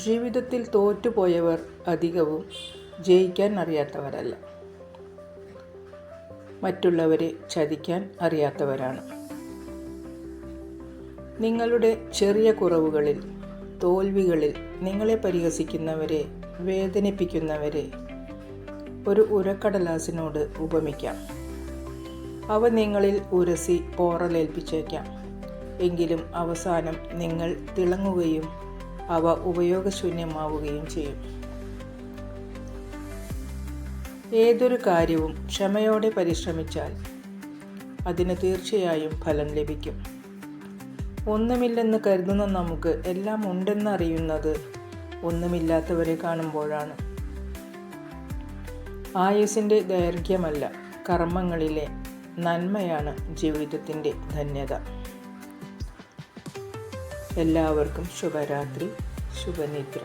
ജീവിതത്തിൽ തോറ്റുപോയവർ അധികവും ജയിക്കാൻ അറിയാത്തവരല്ല, മറ്റുള്ളവരെ ചതിക്കാൻ അറിയാത്തവരാണ്. നിങ്ങളുടെ ചെറിയ കുറവുകളിൽ, തോൽവികളിൽ നിങ്ങളെ പരിഹസിക്കുന്നവരെ, വേദനിപ്പിക്കുന്നവരെ ഒരു ഉരക്കടലാസിനോട് ഉപമിക്കാം. അവ നിങ്ങളിൽ ഉരസി പോറലേൽപ്പിച്ചേക്കാം. എങ്കിലും അവസാനം നിങ്ങൾ തിളങ്ങുകയും അവ ഉപയോഗശൂന്യമാവുകയും ചെയ്യും. ഏതൊരു കാര്യവും ക്ഷമയോടെ പരിശ്രമിച്ചാൽ അതിന് തീർച്ചയായും ഫലം ലഭിക്കും. ഒന്നുമില്ലെന്ന് കരുതുന്ന നമുക്ക് എല്ലാം ഉണ്ടെന്നറിയുന്നത് ഒന്നുമില്ലാത്തവരെ കാണുമ്പോഴാണ്. ആയുസ്സിൻ്റെ ദൈർഘ്യമല്ല, കർമ്മങ്ങളിലെ നന്മയാണ് ജീവിതത്തിൻ്റെ ധന്യത. എല്ലാവർക്കും ശുഭരാത്രി, ശുഭനിദ്ര.